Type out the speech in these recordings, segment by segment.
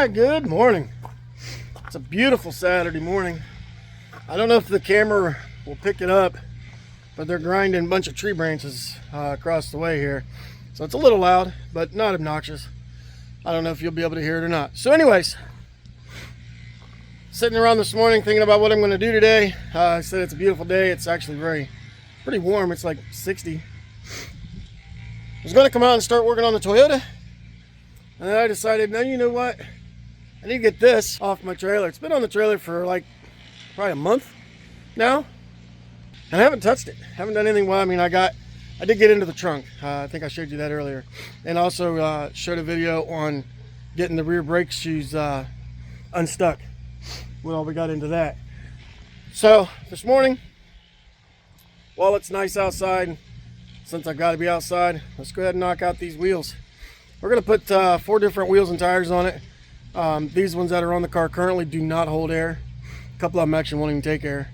right, good morning. It's a beautiful Saturday morning. I don't know if the camera will pick it up, but they're grinding a bunch of tree branches across the way here. So it's a little loud, but not obnoxious. I don't know if you'll be able to hear it or not. So anyways, sitting around this morning thinking about what I'm going to do today. I said it's a beautiful day. It's actually pretty warm. It's like 60. I was going to come out and start working on the Toyota. And then I decided, no, you know what? I need to get this off my trailer. It's been on the trailer for like probably a month now. And I haven't touched it. Haven't done anything well. I mean, I did get into the trunk. I think I showed you that earlier. And also showed a video on getting the rear brake shoes unstuck. Well, we got into that. So this morning, while it's nice outside, since I've got to be outside, let's go ahead and knock out these wheels. We're going to put 4 different wheels and tires on it. These ones that are on the car currently do not hold air. A couple of them actually won't even take air.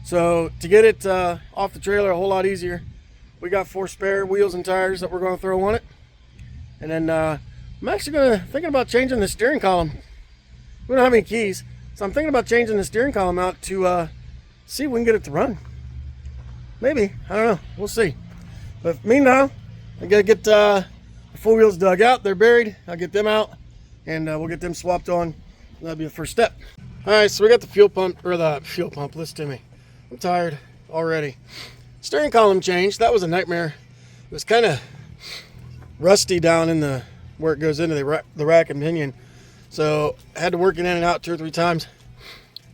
So to get it off the trailer a whole lot easier, we got 4 spare wheels and tires that we're going to throw on it. And then I'm actually thinking about changing the steering column. We don't have any keys, so I'm thinking about changing the steering column out to see if we can get it to run. Maybe, I don't know, we'll see. But meanwhile, I gotta get the 4 wheels dug out. They're buried. I'll get them out and we'll get them swapped on. That'll be the first step. All right, so we got the fuel pump. Listen to me, I'm tired already. Steering column changed. That was a nightmare. It was kind of rusty down in where it goes into the rack and pinion, so I had to work it in and out 2 or 3 times.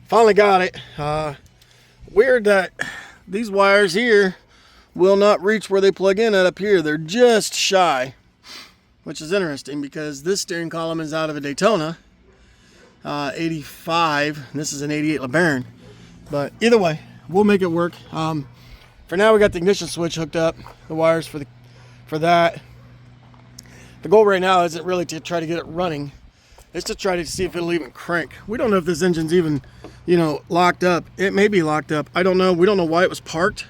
Finally got it. Weird that these wires here will not reach where they plug in at up here. They're just shy, which is interesting because this steering column is out of a Daytona 85. And this is an 88 Lebaron. But either way, we'll make it work. For now, we got the ignition switch hooked up, the wires for that. The goal right now isn't really to try to get it running. It's to try to see if it'll even crank. We don't know if this engine's even, locked up. It may be locked up. I don't know. We don't know why it was parked.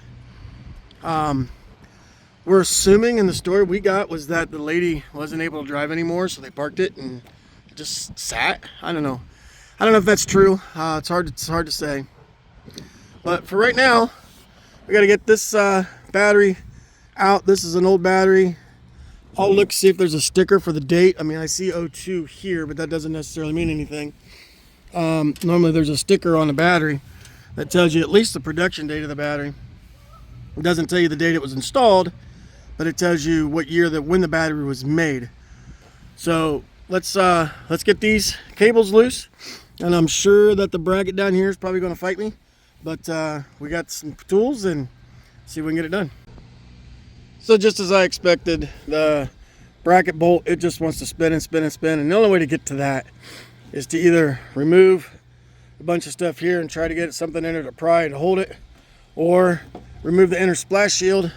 We're assuming in the story we got was that the lady wasn't able to drive anymore, so they parked it and it just sat. I don't know if that's true. It's hard to say. But for right now, we got to get this battery out. This is an old battery. I'll look see if there's a sticker for the date. I mean, I see 02 here, but that doesn't necessarily mean anything. Normally there's a sticker on the battery that tells you at least the production date of the battery. It doesn't tell you the date it was installed, but it tells you what year when the battery was made. So let's get these cables loose, and I'm sure that the bracket down here is probably going to fight me, but we got some tools and see if we can get it done. So just as I expected, the bracket bolt, it just wants to spin and spin and spin, and the only way to get to that is to either remove a bunch of stuff here and try to get something in there to pry to hold it, or remove the inner splash shield,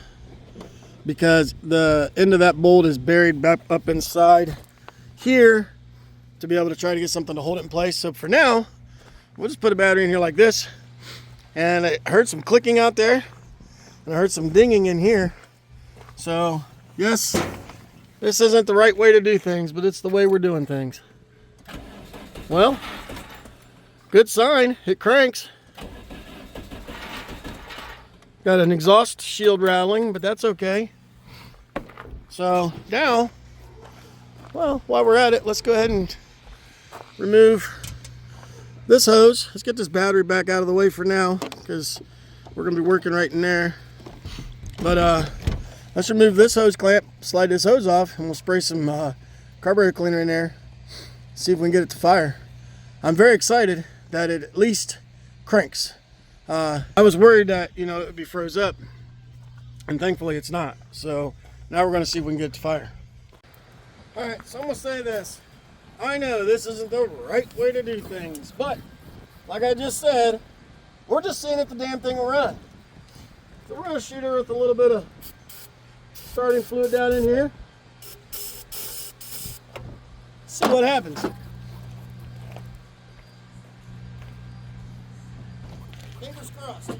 because the end of that bolt is buried back up inside here to be able to try to get something to hold it in place. So for now, we'll just put a battery in here like this. And I heard some clicking out there, and I heard some dinging in here. So yes, this isn't the right way to do things, but it's the way we're doing things. Well, good sign, it cranks. Got an exhaust shield rattling, but that's okay. So now, well, while we're at it, let's go ahead and remove this hose. Let's get this battery back out of the way for now, because we're going to be working right in there. But let's remove this hose clamp, slide this hose off, and we'll spray some carburetor cleaner in there, see if we can get it to fire. I'm very excited that it at least cranks. I was worried that, it would be froze up, and thankfully it's not. So now we're going to see if we can get it to fire. All right, so I'm going to say this. I know this isn't the right way to do things, but like I just said, we're just seeing if the damn thing will run. So we're going to shoot her with a little bit of starting fluid down in here. See what happens. Fingers crossed.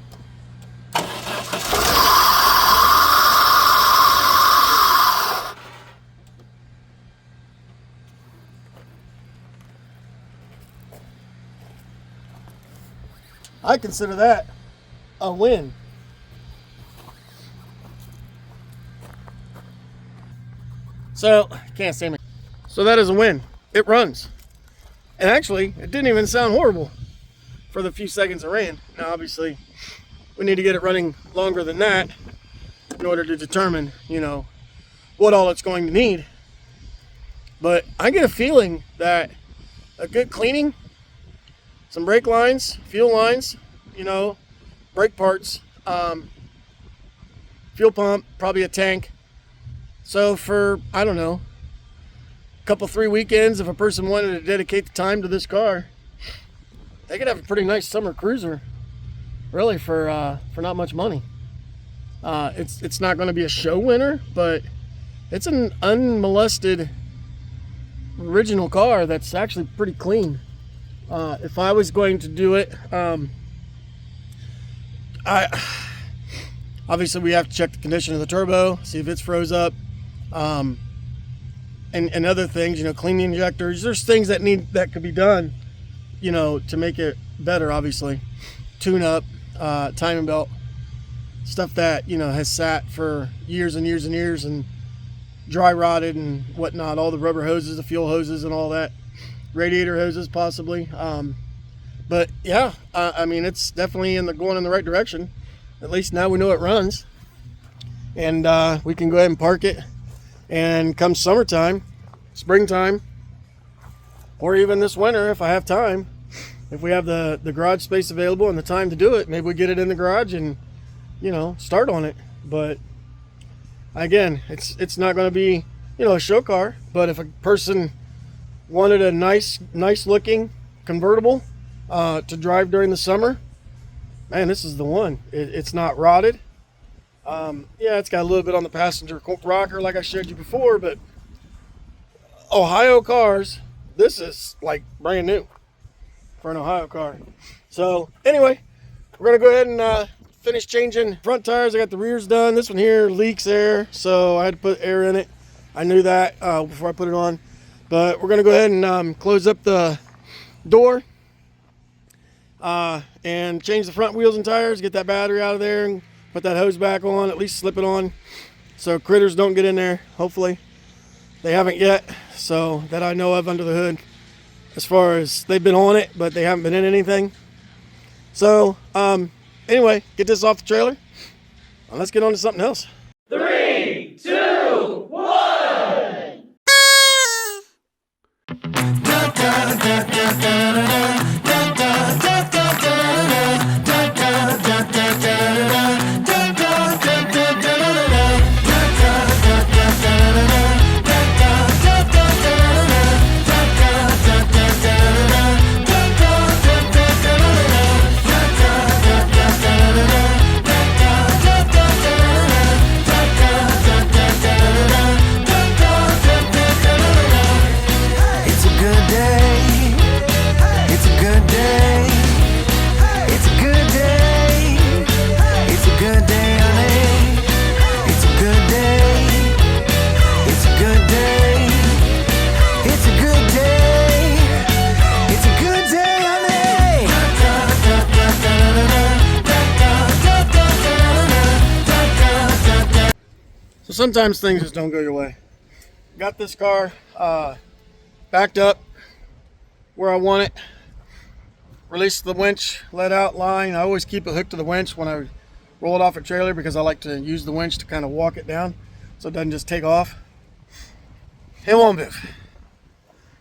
I consider that a win. So, can't say me. So that is a win. It runs. And actually, it didn't even sound horrible for the few seconds it ran. Now, obviously, we need to get it running longer than that in order to determine, you know, what all it's going to need. But I get a feeling that a good cleaning, some brake lines, fuel lines, you know, brake parts, fuel pump, probably a tank. So for, I don't know, a couple, 3 weekends, if a person wanted to dedicate the time to this car, they could have a pretty nice summer cruiser, really, for not much money. It's not going to be a show winner, but it's an unmolested original car that's actually pretty clean. If I was going to do it, obviously we have to check the condition of the turbo, see if it's froze up, and other things, you know, clean the injectors. There's things that could be done, you know, to make it better. Obviously, tune up, timing belt, stuff that, you know, has sat for years and years and years and dry rotted and whatnot. All the rubber hoses, the fuel hoses, and all that, radiator hoses possibly. But yeah, I mean, it's definitely going in the right direction. At least now we know it runs, and we can go ahead and park it. And come summertime, springtime, or even this winter, if I have time, if we have the garage space available and the time to do it, maybe we get it in the garage and, you know, start on it. But again, it's not going to be, you know, a show car. But if a person wanted a nice looking convertible to drive during the summer, man, this is the one. It's not rotted. Yeah, it's got a little bit on the passenger rocker like I showed you before, but Ohio cars, this is like brand new for an Ohio car. So anyway, we're gonna go ahead and finish changing front tires. I got the rears done. This one here leaks air, so I had to put air in it. I knew that before I put it on. But we're gonna go ahead and close up the door and change the front wheels and tires, get that battery out of there, and put that hose back on, at least slip it on so critters don't get in there. Hopefully they haven't yet, so that I know of under the hood, as far as they've been on it, but they haven't been in anything. So anyway, get this off the trailer and let's get on to something else. 3, 2, 1. So sometimes things just don't go your way. Got this car backed up where I want it. Released the winch, let out line. I always keep it hooked to the winch when I roll it off a trailer because I like to use the winch to kind of walk it down so it doesn't just take off. It won't move.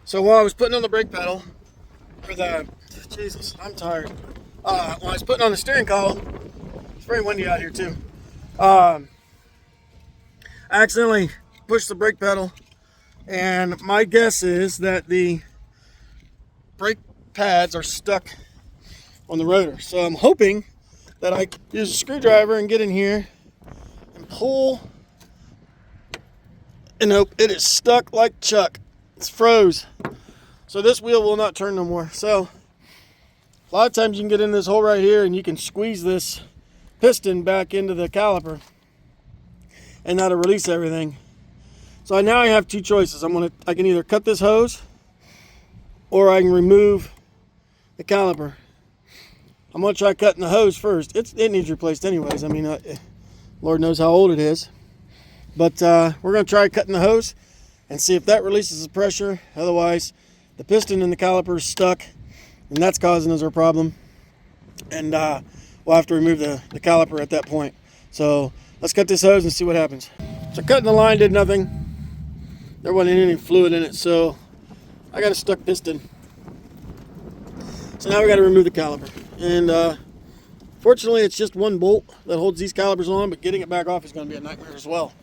So while I was putting on the brake pedal, Jesus, I'm tired. When I was putting on the steering column, it's very windy out here too. I accidentally pushed the brake pedal, and my guess is that the brake pads are stuck on the rotor. So I'm hoping that I can use a screwdriver and get in here and pull, and nope, it is stuck like Chuck. It's froze. So this wheel will not turn no more. So a lot of times you can get in this hole right here and you can squeeze this piston back into the caliper, and that'll release everything. So now I have two choices. I can either cut this hose or I can remove the caliper. I'm going to try cutting the hose first. It needs replaced anyways. I mean, Lord knows how old it is. But we're going to try cutting the hose and see if that releases the pressure. Otherwise, the piston in the caliper is stuck, and that's causing us our problem. And we'll have to remove the caliper at that point. So let's cut this hose and see what happens. So cutting the line did nothing. There wasn't any fluid in it, so I got a stuck piston. So now we got to remove the caliper. And fortunately, it's just one bolt that holds these calipers on, but getting it back off is going to be a nightmare as well.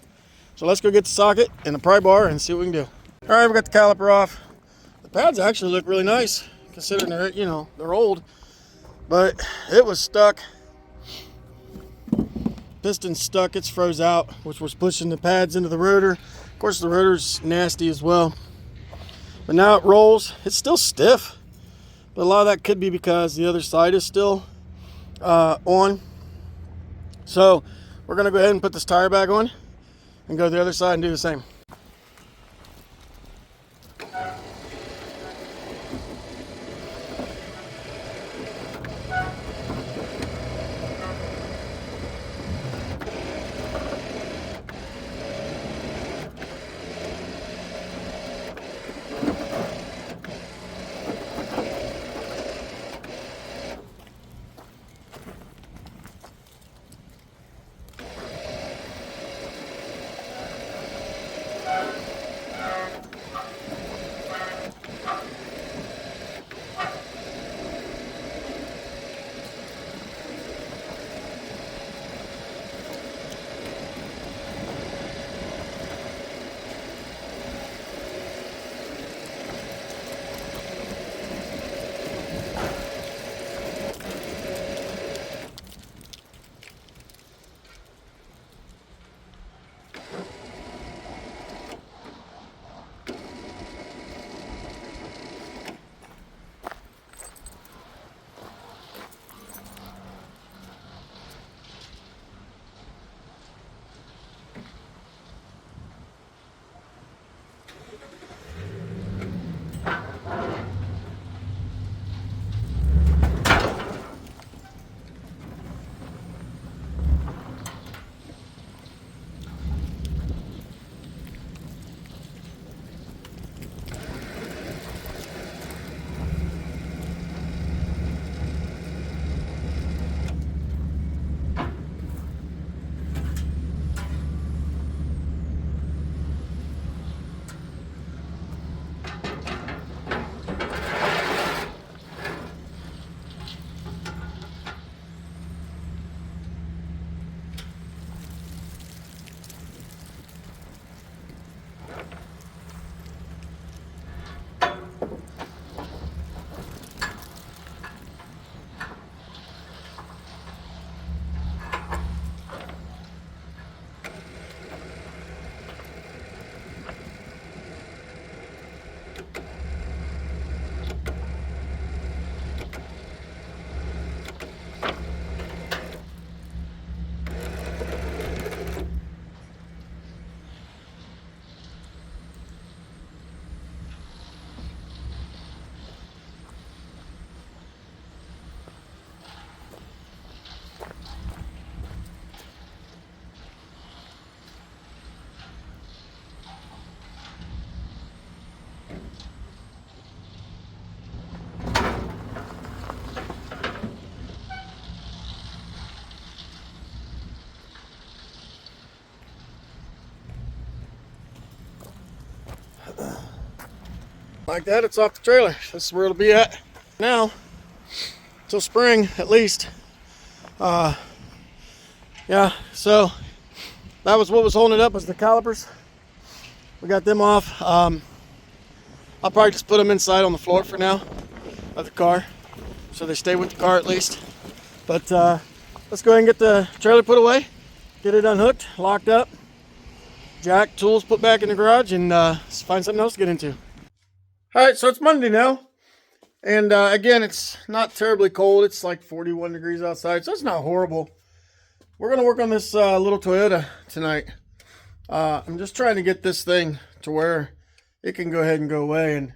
So let's go get the socket and the pry bar and see what we can do. All right, we got the caliper off. The pads actually look really nice, considering they're, you know, they're old, but it was stuck. Piston's stuck, it's froze out, which was pushing the pads into the rotor. Of course, the rotor's nasty as well. But now it rolls. It's still stiff, but a lot of that could be because the other side is still on. So we're gonna go ahead and put this tire back on and go to the other side and do the same. Like that, it's off the trailer. This is where it'll be at now till spring at least. Yeah, so that was what was holding it up, was the calipers. We got them off. I'll probably just put them inside on the floor for now of the car, so they stay with the car at least. But let's go ahead and get the trailer put away, get it unhooked, locked up, jack, tools put back in the garage, and find something else to get into. All right, so it's Monday now, and again, it's not terribly cold. It's like 41 degrees outside, so it's not horrible. We're going to work on this little Toyota tonight. I'm just trying to get this thing to where it can go ahead and go away. And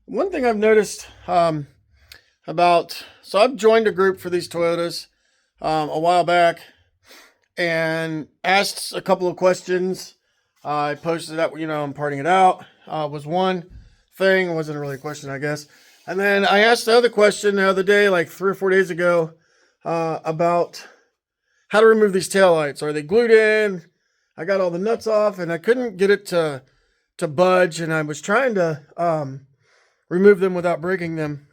one thing I've noticed, so I've joined a group for these Toyotas a while back and asked a couple of questions. I posted that, I'm parting it out, was one thing. It wasn't really a question, I guess. And then I asked the other question the other day, like 3 or 4 days ago, about how to remove these taillights. Are they glued in? I got all the nuts off and I couldn't get it to budge, and I was trying to remove them without breaking them.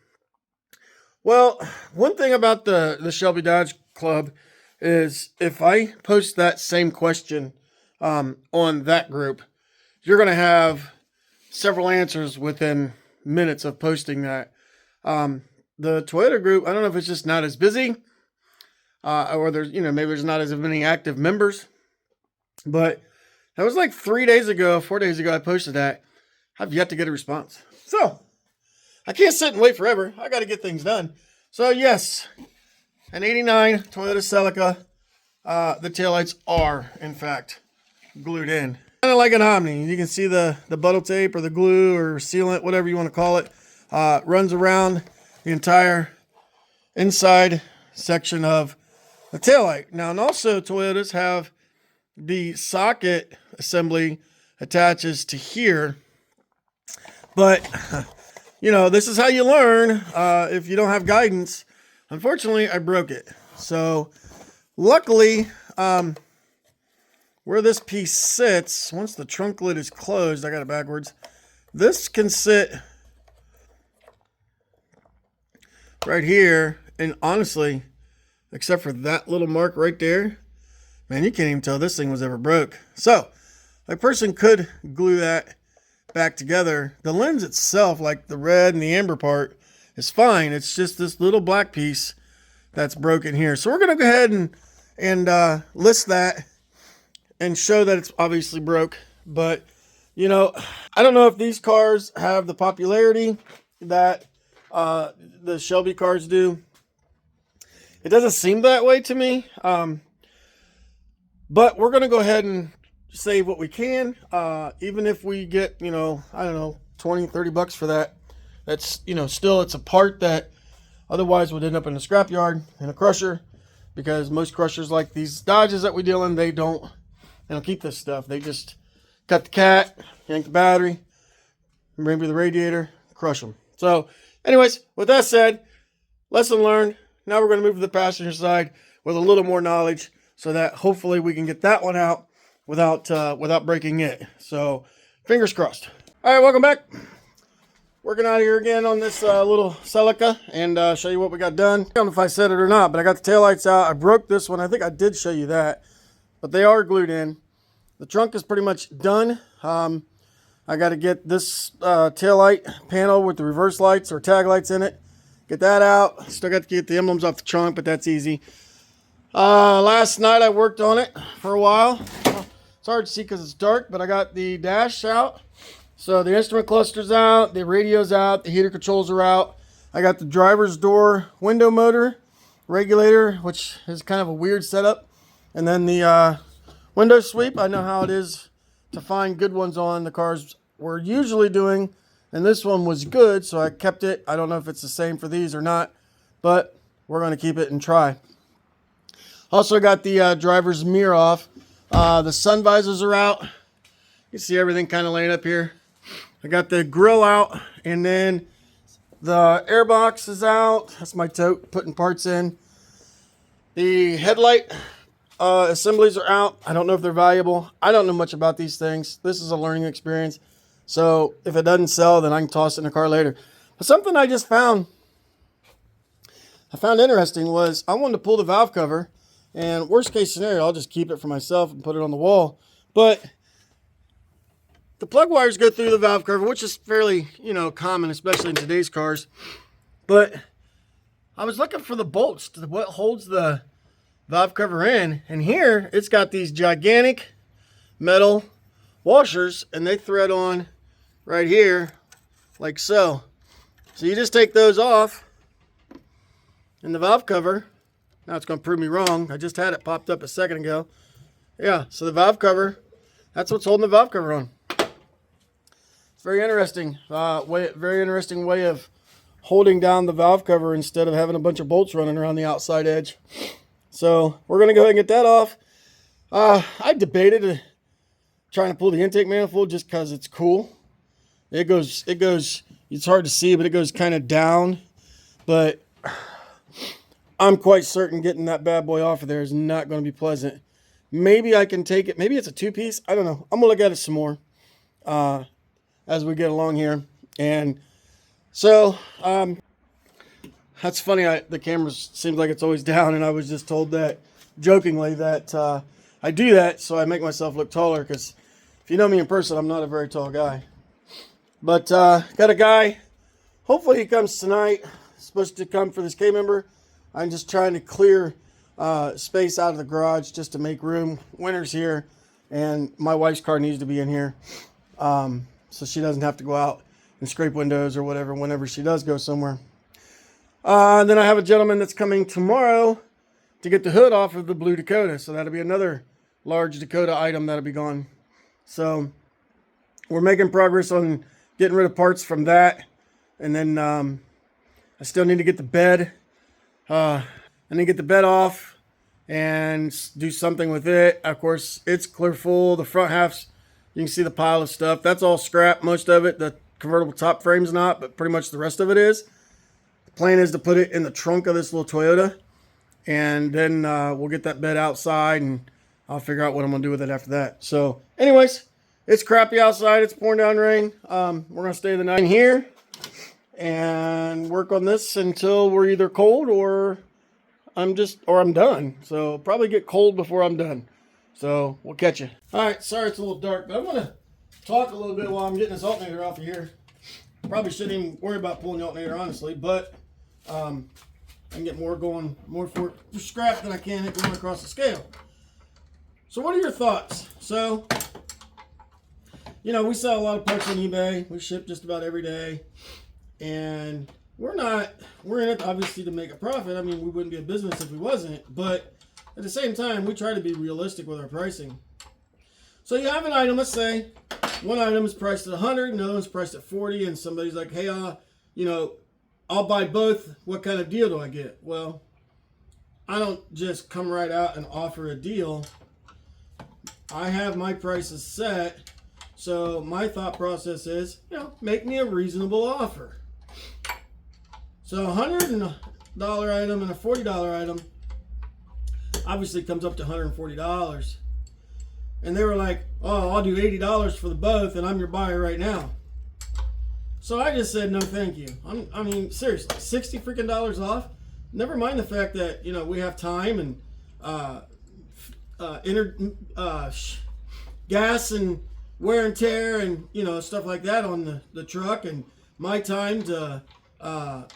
Well, one thing about the Shelby Dodge Club is if I post that same question on that group, you're going to have several answers within minutes of posting that. The Toyota group, I don't know if it's just not as busy, or there's, maybe there's not as many active members, but that was like 4 days ago I posted that. I've yet to get a response. So I can't sit and wait forever. I got to get things done. So yes, an 89 Toyota Celica, the taillights are in fact glued in. Kind of like an Omni. You can see the buttle tape or the glue or sealant, whatever you want to call it, runs around the entire inside section of the taillight. Now, and also Toyotas have the socket assembly attaches to here, but this is how you learn if you don't have guidance. Unfortunately, I broke it. So luckily, where this piece sits, once the trunk lid is closed, I got it backwards, this can sit right here. And honestly, except for that little mark right there, man, you can't even tell this thing was ever broke. So a person could glue that back together. The lens itself, like the red and the amber part, is fine. It's just this little black piece that's broken here. So we're going to go ahead and list that and show that it's obviously broke. But, I don't know if these cars have the popularity that the Shelby cars do. It doesn't seem that way to me. But we're going to go ahead and save what we can. Even if we get, I don't know, 20, 30 bucks for that. That's, still it's a part that otherwise would end up in a scrapyard in a crusher, because most crushers like these Dodges that we deal in, they don't keep this stuff. They just cut the cat, yank the battery, maybe the radiator, crush them. So anyways, with that said, lesson learned. Now we're going to move to the passenger side with a little more knowledge, so that hopefully we can get that one out without breaking it. So fingers crossed. All right, welcome back. Working out here again on this little Celica, and show you what we got done. I don't know if I said it or not, but I got the taillights out. I broke this one. I think I did show you that, but they are glued in. The trunk is pretty much done. I got to get this taillight panel with the reverse lights or tag lights in it. Get that out. Still got to get the emblems off the trunk, but that's easy. Last night I worked on it for a while. It's hard to see because it's dark, but I got the dash out. So the instrument cluster's out, the radio's out, the heater controls are out. I got the driver's door window motor regulator, which is kind of a weird setup. And then the window sweep. I know how it is to find good ones on the cars we're usually doing. And this one was good, so I kept it. I don't know if it's the same for these or not, but we're going to keep it and try. Also got the driver's mirror off. The sun visors are out. You can see everything kind of laying up here. I got the grill out, and then the air box is out. That's my tote putting parts in. The headlight assemblies are out. I don't know if they're valuable. I don't know much about these things. This is a learning experience. So if it doesn't sell, then I can toss it in the car later. But something I found interesting was I wanted to pull the valve cover, and worst case scenario, I'll just keep it for myself and put it on the wall. But the plug wires go through the valve cover, which is fairly, common, especially in today's cars. But I was looking for the bolts to what holds the valve cover in, and here it's got these gigantic metal washers, and they thread on right here like so. So you just take those off, and the valve cover, now it's going to prove me wrong. I just had it popped up a second ago. Yeah, so the valve cover, that's what's holding the valve cover on. It's very interesting. Very interesting way of holding down the valve cover instead of having a bunch of bolts running around the outside edge. So we're going to go ahead and get that off. I debated trying to pull the intake manifold just because it's cool. It goes, it's hard to see, but it goes kind of down. But I'm quite certain getting that bad boy off of there is not going to be pleasant. Maybe I can take it. Maybe it's a 2-piece. I don't know. I'm going to look at it some more as we get along here. And so that's funny. The camera seems like it's always down, and I was just told that jokingly that I do that so I make myself look taller, because if you know me in person, I'm not a very tall guy. But got a guy. Hopefully he comes tonight. Supposed to come for this K-member. I'm just trying to clear space out of the garage just to make room. Winter's here, and my wife's car needs to be in here, so she doesn't have to go out and scrape windows or whatever whenever she does go somewhere. And then I have a gentleman that's coming tomorrow to get the hood off of the blue Dakota, so that'll be another large Dakota item that'll be gone. So we're making progress on getting rid of parts from that, and then I still need to get the bed. I need to get the bed off and do something with it. Of course, it's clear full. The front half's, you can see the pile of stuff. That's all scrap, most of it. The convertible top frame's not, but pretty much the rest of it is. The plan is to put it in the trunk of this little Toyota, and then we'll get that bed outside, and I'll figure out what I'm going to do with it after that. So anyways, it's crappy outside. It's pouring down rain. We're going to stay the night in here and work on this until we're either cold or I'm done. So probably get cold before I'm done. So we'll catch you. All right, sorry it's a little dark, but I'm going to talk a little bit while I'm getting this alternator off of here. Probably shouldn't even worry about pulling the alternator, honestly, but I can get more for scrap than I can going across the scale. So what are your thoughts? So, you know, we sell a lot of parts on eBay. We ship just about every day. And we're in it obviously to make a profit. I mean, we wouldn't be a business if we wasn't. But at the same time, we try to be realistic with our pricing. So you have an item, let's say, one item is priced at 100, another one's priced at 40, and somebody's like, hey, you know, I'll buy both. What kind of deal do I get? Well, I don't just come right out and offer a deal. I have my prices set. So my thought process is, you know, make me a reasonable offer. So a $100 item and a $40 item obviously comes up to $140. And they were like, oh, I'll do $80 for the both, and I'm your buyer right now. So I just said, no, thank you. I mean, seriously, $60 freaking off? Never mind the fact that, you know, we have time and gas and wear and tear and, you know, stuff like that on the truck, and my time to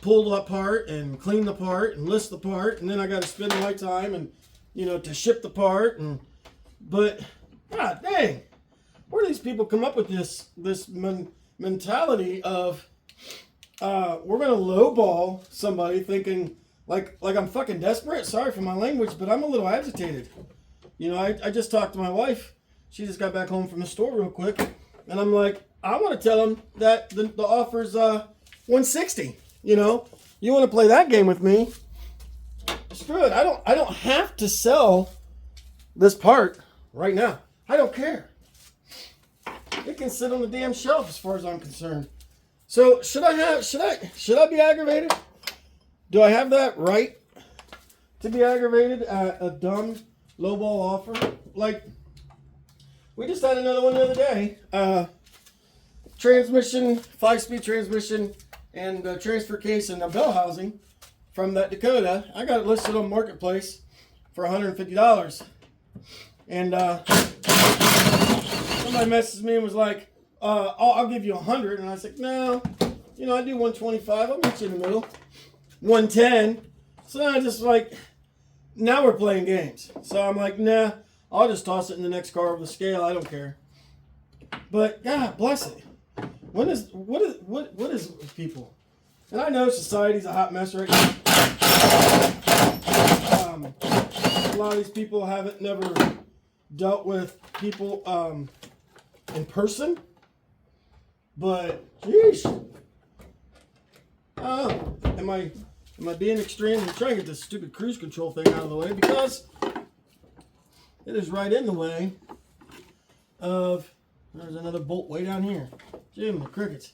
pull the part and clean the part and list the part, and then I got to spend my time and, you know, to ship the part. But God dang, where do these people come up with this mentality of we're gonna lowball somebody, thinking like I'm fucking desperate? Sorry for my language, but I'm a little agitated. You know, I just talked to my wife. She just got back home from the store real quick, and I'm like, I want to tell them that the offer's $160. You know, you want to play that game with me? Screw it. I don't have to sell this part right now. I don't care. It can sit on the damn shelf as far as I'm concerned. So should I be aggravated? Do I have that right to be aggravated at a dumb lowball offer? Like, we just had another one the other day. Transmission, 5-speed transmission, and transfer case and a bell housing from that Dakota. I got it listed on Marketplace for $150. And somebody messaged me and was like, I'll give you $100. And I was like, no, you know, I do $125. I'll meet you in the middle. $110. So then I just like, now we're playing games. So I'm like, nah, I'll just toss it in the next car over the scale. I don't care. But God bless it. What is with people? And I know society's a hot mess right now. A lot of these people haven't never dealt with people in person. But, geez. I Am I being extreme? I'm trying to get this stupid cruise control thing out of the way because it is right in the way of, there's another bolt way down here. Jim, the crickets.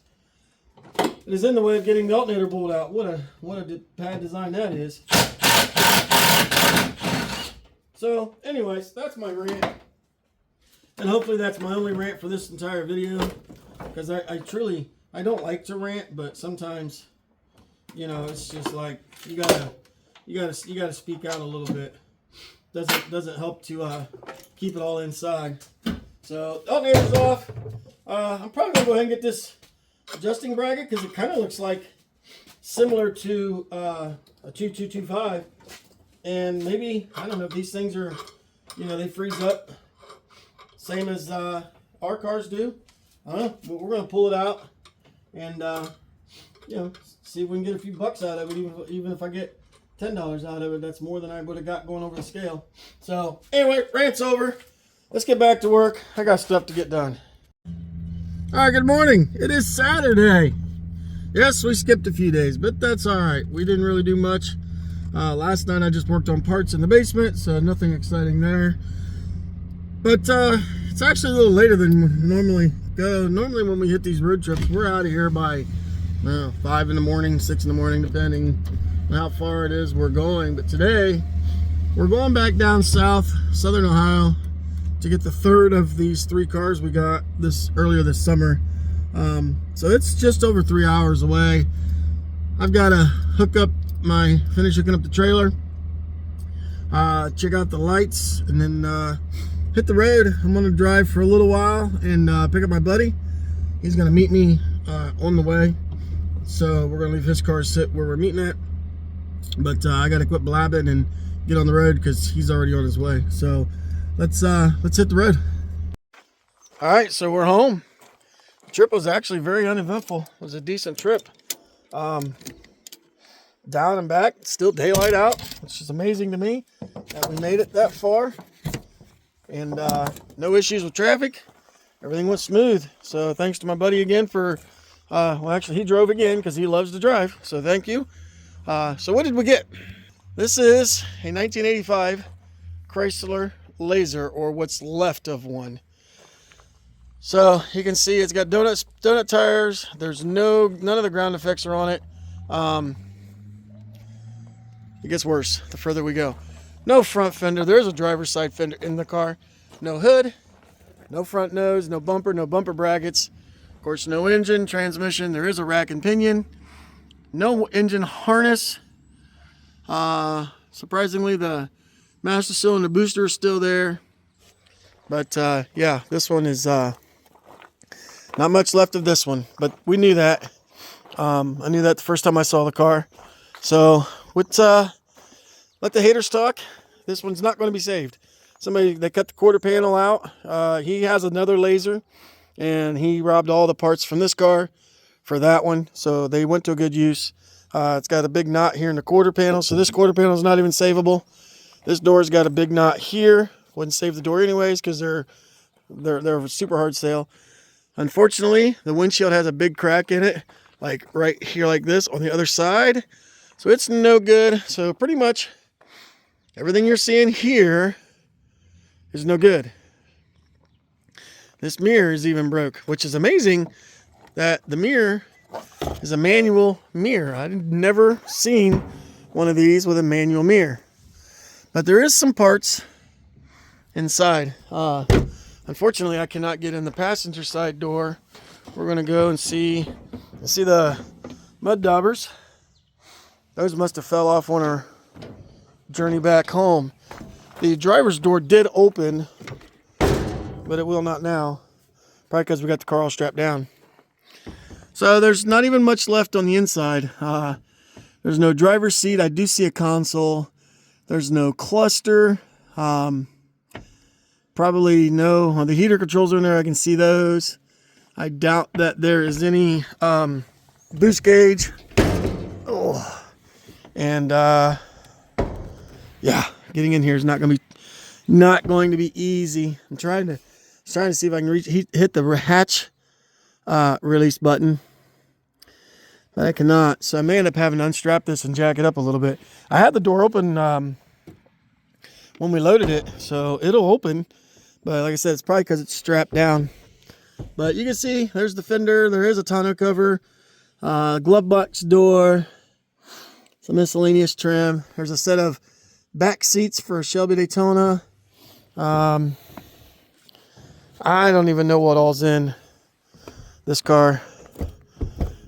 It is in the way of getting the alternator bolt out. What a bad design that is. So, anyways, that's my rant. And hopefully that's my only rant for this entire video. Because I don't like to rant, but sometimes, you know, it's just like you gotta speak out a little bit. Doesn't help to keep it all inside. So alternator's off. I'm probably gonna go ahead and get this adjusting bracket because it kind of looks like similar to a 2225, and maybe, I don't know if these things are, you know, they freeze up same as our cars do. I don't know. We're gonna pull it out and you know, see if we can get a few bucks out of it. Even if I get $10 out of it, that's more than I would have got going over the scale. So anyway, rant's over. Let's get back to work. I got stuff to get done. All right, good morning. It is Saturday. Yes, we skipped a few days, but that's all right. We didn't really do much. Last night I just worked on parts in the basement, so nothing exciting there. But it's actually a little later than we normally go. Normally when we hit these road trips, we're out of here by 5 in the morning, 6 in the morning, depending on how far it is we're going. But today, we're going back down south, southern Ohio, to get the third of these 3 cars we got earlier this summer. So it's just over 3 hours away. I've got to finish hooking up the trailer, check out the lights, and then hit the road. I'm going to drive for a little while and pick up my buddy. He's going to meet me on the way. So we're going to leave his car sit where we're meeting at. But I got to quit blabbing and get on the road because he's already on his way. So let's hit the road. All right, so we're home. The trip was actually very uneventful. It was a decent trip. Down and back, still daylight out, which is amazing to me that we made it that far. And no issues with traffic. Everything went smooth. So thanks to my buddy again for, well, actually he drove again because he loves to drive. So thank you. So what did we get? This is a 1985 Chrysler Laser, or what's left of one. So you can see it's got donut tires. There's none of the ground effects are on it. It gets worse the further we go. No front fender. There's a driver's side fender in the car. No hood, no front nose, no bumper brackets. Of course, no engine, transmission. There is a rack and pinion. No engine harness. Surprisingly, the master cylinder booster is still there. But yeah, this one is not much left of this one. But we knew that. I knew that the first time I saw the car. So let the haters talk. This one's not going to be saved. They cut the quarter panel out. He has another Laser, and he robbed all the parts from this car for that one. So they went to a good use. It's got a big knot here in the quarter panel. So this quarter panel is not even savable. This door's got a big knot here. Wouldn't save the door anyways because they're a super hard sale. Unfortunately, the windshield has a big crack in it, like right here like this on the other side. So it's no good. So pretty much everything you're seeing here is no good. This mirror is even broke, which is amazing that the mirror is a manual mirror. I've never seen one of these with a manual mirror. But there is some parts inside. Unfortunately, I cannot get in the passenger side door. We're going to go and see the mud daubers. Those must have fell off on our journey back home. The driver's door did open, but it will not now. Probably because we got the car all strapped down. So there's not even much left on the inside. There's no driver's seat. I do see a console. There's no cluster. Probably no. The heater controls are in there. I can see those. I doubt that there is any boost gauge. Oh. And yeah, getting in here is not going to be easy. I'm trying to see if I can hit the hatch release button. I cannot. So I may end up having to unstrap this and jack it up a little bit. I had the door open when we loaded it, so it'll open. But like I said, it's probably because it's strapped down. But you can see there's the fender. There is a tonneau cover, glove box door, some miscellaneous trim. There's a set of back seats for a Shelby Daytona. I don't even know what all's in this car.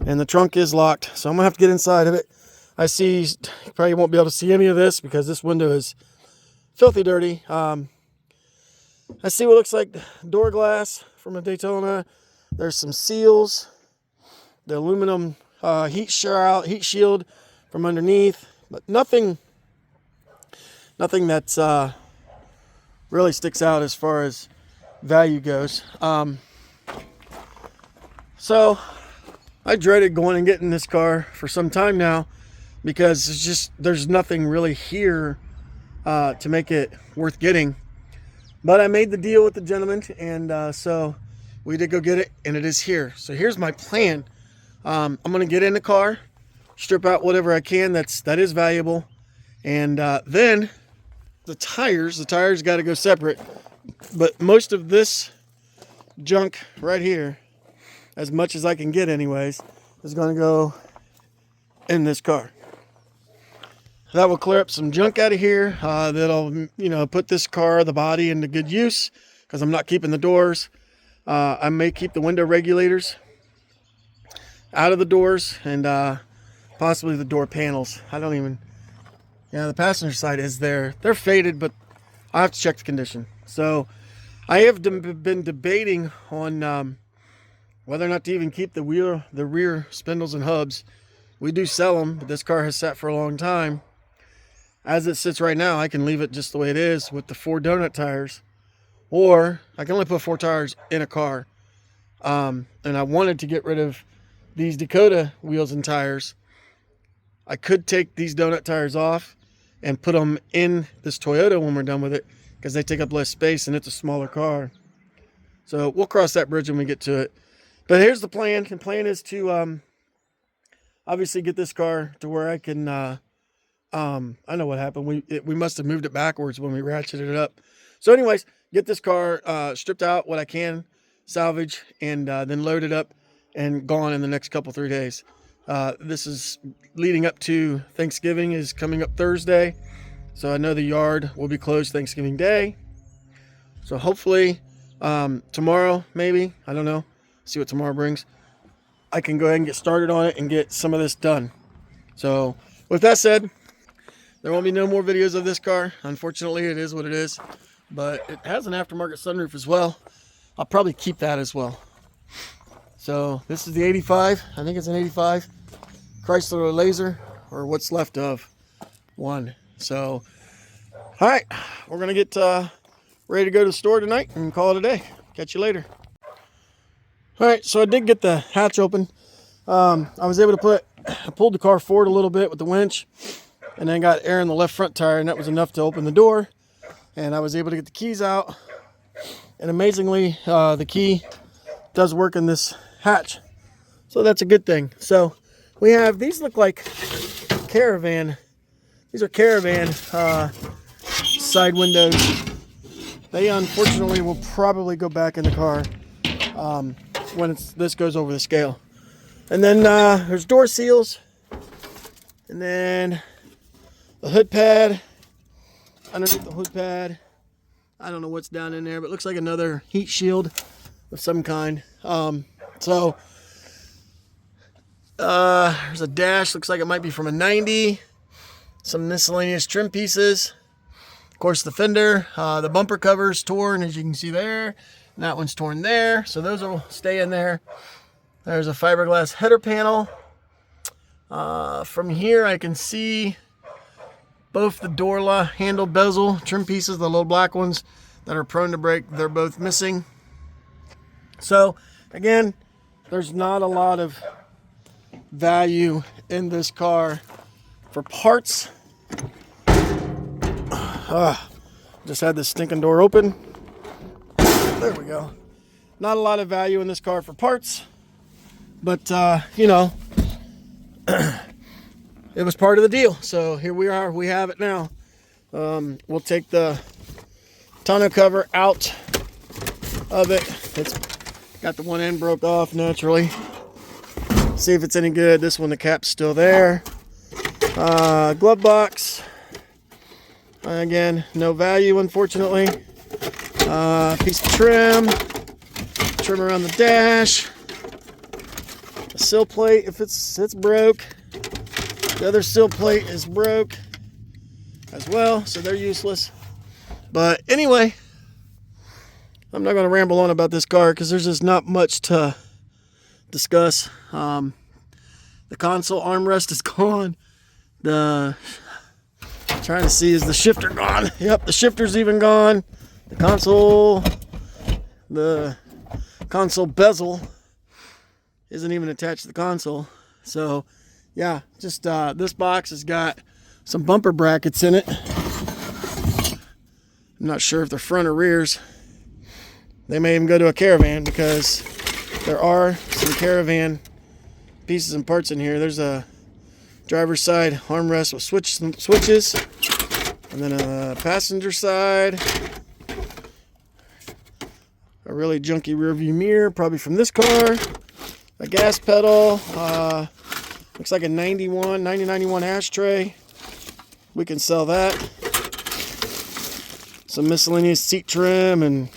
And the trunk is locked, so I'm gonna have to get inside of it. I see, you probably won't be able to see any of this because this window is filthy dirty. I see what looks like door glass from a Daytona. There's some seals, the aluminum heat shield from underneath, but nothing that's really sticks out as far as value goes. So I dreaded going and getting this car for some time now because it's just, there's nothing really here to make it worth getting. But I made the deal with the gentleman, and so we did go get it, and it is here. So here's my plan. I'm gonna get in the car, strip out whatever I can that is valuable, and then the tires got to go separate. But most of this junk right here, as much as I can get anyways, is going to go in this car. That will clear up some junk out of here. That'll, put this car, the body, into good use because I'm not keeping the doors. I may keep the window regulators out of the doors and possibly the door panels. The passenger side is there. They're faded, but I have to check the condition. So I have been debating on whether or not to even keep the rear spindles and hubs. We do sell them, but this car has sat for a long time. As it sits right now, I can leave it just the way it is with the 4 donut tires, or I can only put 4 tires in a car. And I wanted to get rid of these Dakota wheels and tires. I could take these donut tires off and put them in this Toyota when we're done with it because they take up less space and it's a smaller car. So we'll cross that bridge when we get to it. But here's the plan. The plan is to obviously get this car to where I can, I know what happened. We must have moved it backwards when we ratcheted it up. So anyways, get this car stripped out what I can, salvage, and then load it up and gone in the next 3 days. This is leading up to Thanksgiving is coming up Thursday. So I know the yard will be closed Thanksgiving Day. So hopefully tomorrow, maybe, I don't know, see what tomorrow brings, I can go ahead and get started on it and get some of this done. So with that said, there won't be no more videos of this car. Unfortunately, it is what it is, but it has an aftermarket sunroof as well. I'll probably keep that as well. So this is the 85. I think it's an 85 Chrysler Laser, or what's left of one. So, all right, we're gonna get ready to go to the store tonight and call it a day. Catch you later. All right, so I did get the hatch open. I was able to I pulled the car forward a little bit with the winch, and then got air in the left front tire, and that was enough to open the door. And I was able to get the keys out. And amazingly, the key does work in this hatch. So that's a good thing. So we have, these look like Caravan. These are Caravan side windows. They unfortunately will probably go back in the car when this goes over the scale. And then there's door seals. And then the hood pad. Underneath the hood pad, I don't know what's down in there, but it looks like another heat shield of some kind. There's a dash, looks like it might be from a 90. Some miscellaneous trim pieces. Of course, the fender, the bumper cover's torn, as you can see there. And that one's torn there, so those will stay in there. There's a fiberglass header panel. From here, I can see both the door handle bezel trim pieces, the little black ones that are prone to break, they're both missing. So again, there's not a lot of value in this car for parts. Just had this stinking door open. There we go. Not a lot of value in this car for parts, but it was part of the deal. So here we are. We have it now. We'll take the tonneau cover out of it. It's got the one end broke off naturally. See if it's any good. This one, the cap's still there. Glove box. Again, no value, unfortunately. Piece of trim around the dash. A sill plate, if it's broke. The other sill plate is broke as well, so they're useless. But anyway, I'm not going to ramble on about this car because there's just not much to discuss. The console armrest is gone. Trying to see, is the shifter gone? Yep, the shifter's even gone. The console bezel isn't even attached to the console. So yeah, just this box has got some bumper brackets in it. I'm not sure if they're front or rears. They may even go to a Caravan because there are some Caravan pieces and parts in here. There's a driver's side armrest with switches, and then a passenger side, a really junky rear view mirror, probably from this car, a gas pedal, looks like a 9091 ashtray. We can sell that. Some miscellaneous seat trim and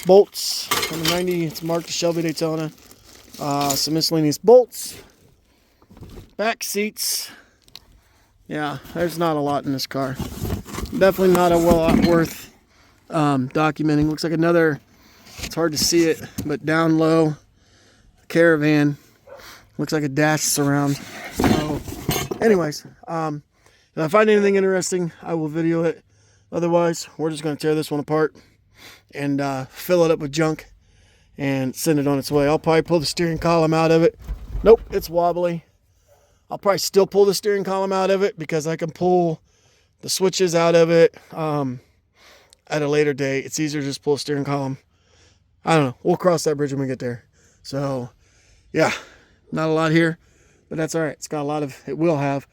bolts on the 90. It's marked Shelby Daytona. Some miscellaneous bolts, back seats. Yeah, there's not a lot in this car. Definitely not a lot worth documenting. Looks like another, it's hard to see it, but down low Caravan. Looks like a dash surround. So anyways, if I find anything interesting, I will video it. Otherwise, we're just going to tear this one apart and fill it up with junk and send it on its way. I'll probably pull the steering column out of it. Nope, it's wobbly. I'll probably still pull the steering column out of it because I can pull the switches out of it at a later date. It's easier to just pull a steering column. I don't know. We'll cross that bridge when we get there. So, yeah, not a lot here, but that's all right. It's got it will have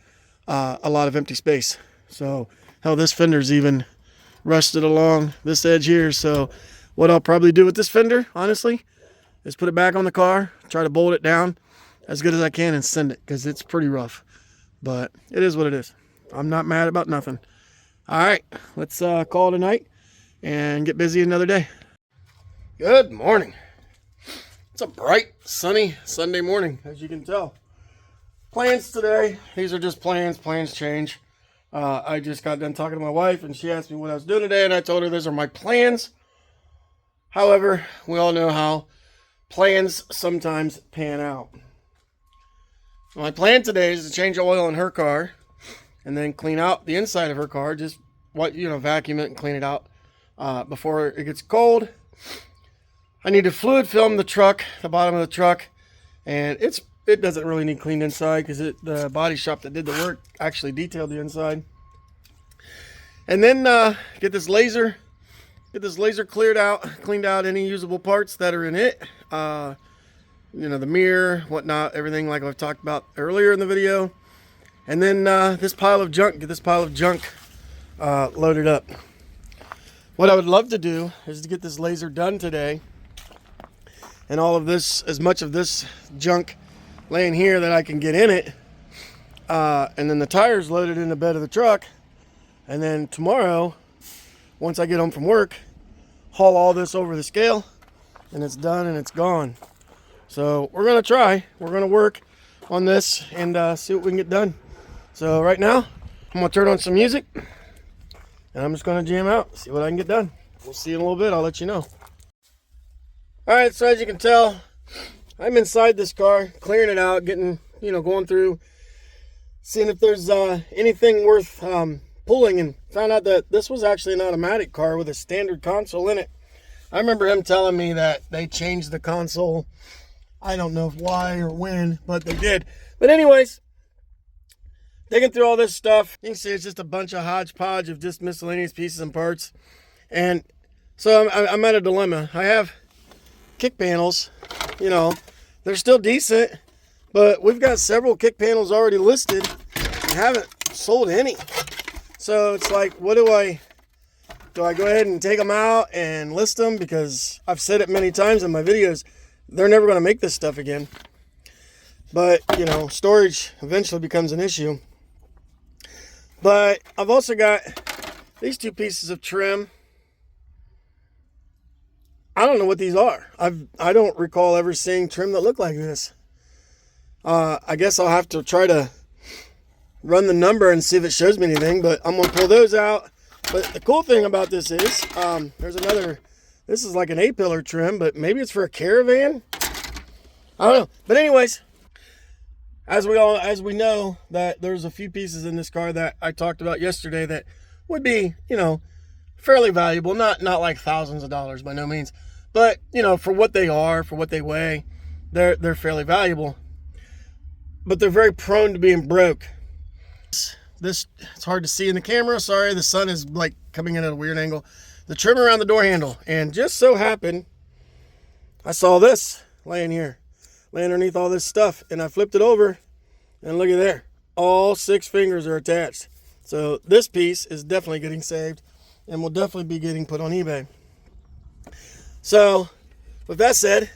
a lot of empty space. So, hell, this fender's even rusted along this edge here. So, what I'll probably do with this fender, honestly, is put it back on the car, try to bolt it down as good as I can and send it because it's pretty rough. But it is what it is. I'm not mad about nothing. All right, let's call it a night and get busy another day. Good morning. It's a bright, sunny Sunday morning, as you can tell. Plans today. These are just plans. Plans change. I just got done talking to my wife, and she asked me what I was doing today, and I told her those are my plans. However, we all know how plans sometimes pan out. My plan today is to change the oil in her car and then clean out the inside of her car. Just vacuum it and clean it out before it gets cold. I need to fluid film the truck, the bottom of the truck, and it doesn't really need cleaned inside because the body shop that did the work actually detailed the inside. And then get this laser cleaned out any usable parts that are in it. The mirror, whatnot, everything like I've talked about earlier in the video. And then get this pile of junk loaded up. What I would love to do is to get this laser done today. And all of this, as much of this junk laying here that I can get in it. And then the tires loaded in the bed of the truck. And then tomorrow, once I get home from work, haul all this over the scale. And it's done and it's gone. So we're going to try. We're going to work on this and see what we can get done. So right now, I'm going to turn on some music. And I'm just going to jam out, see what I can get done. We'll see in a little bit. I'll let you know. Alright, so as you can tell, I'm inside this car, clearing it out, getting, going through, seeing if there's anything worth pulling, and found out that this was actually an automatic car with a standard console in it. I remember him telling me that they changed the console. I don't know why or when, but they did. But anyways, digging through all this stuff, you can see it's just a bunch of hodgepodge of just miscellaneous pieces and parts. And so I'm at a dilemma. I have kick panels, they're still decent, But we've got several kick panels already listed and haven't sold any. So it's like, what do I go ahead and take them out and list them? Because I've said it many times in my videos, they're never going to make this stuff again. But, you know, storage eventually becomes an issue. But I've also got these two pieces of trim. I don't know what these are. I don't recall ever seeing trim that look like this. I guess I'll have to try to run the number and see if it shows me anything, but I'm going to pull those out. But the cool thing about this is, there's another, this is like an A-pillar trim, but maybe it's for a caravan. I don't know. But anyways, as we know that there's a few pieces in this car that I talked about yesterday that would be, you know, fairly valuable, not like thousands of dollars by no means, but you know, for what they are, for what they weigh, they're fairly valuable. But they're very prone to being broke. This, it's hard to see in the camera. Sorry, the sun is like coming in at a weird angle. The trim around the door handle, and just so happened, I saw this laying here, laying underneath all this stuff, and I flipped it over, and look at there. All 6 fingers are attached. So this piece is definitely getting saved, and will definitely be getting put on eBay. So, with that said,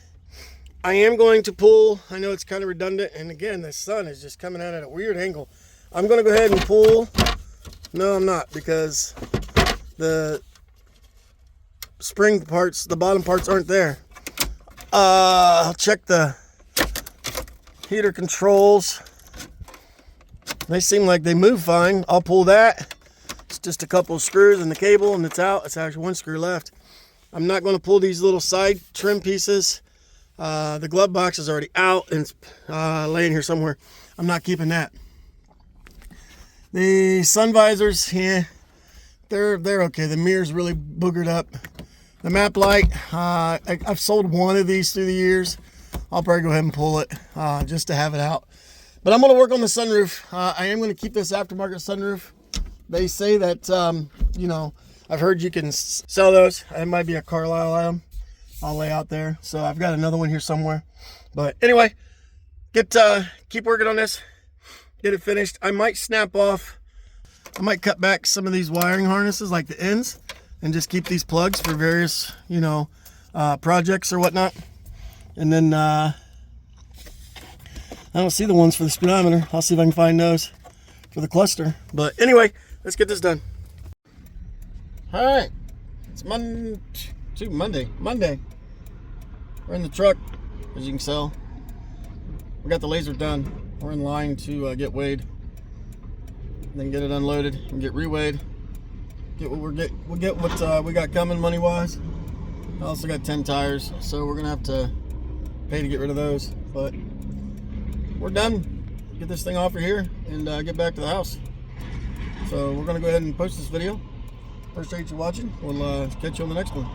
I am going to pull, I know it's kind of redundant, and again, the sun is just coming out at a weird angle. I'm going to go ahead and pull, no I'm not, because the spring parts, the bottom parts aren't there. I'll check the heater controls. They seem like they move fine. I'll pull that. It's just a couple of screws and the cable, and it's out. It's actually 1 screw left. I'm not going to pull these little side trim pieces. The glove box is already out and it's laying here somewhere. I'm not keeping that. The sun visors, yeah, they're okay. The mirror's really boogered up. The map light, I've sold one of these through the years. I'll probably go ahead and pull it just to have it out. But I'm going to work on the sunroof. I am going to keep this aftermarket sunroof. They say that, you know, I've heard you can sell those. It might be a Carlisle item. I'll lay out there. So I've got another one here somewhere. But anyway, keep working on this. Get it finished. I might snap off. I might cut back some of these wiring harnesses, like the ends, and just keep these plugs for various, you know, projects or whatnot. And then I don't see the ones for the speedometer. I'll see if I can find those for the cluster. But anyway, let's get this done. All right, it's Monday. We're in the truck, as you can tell. We got the laser done. We're in line to get weighed, then get it unloaded and get reweighed. We'll get what we got coming money wise. I also got 10 tires, so we're gonna have to pay to get rid of those. But we're done. Get this thing off of here and get back to the house. So we're gonna go ahead and post this video. Appreciate you watching. We'll catch you on the next one.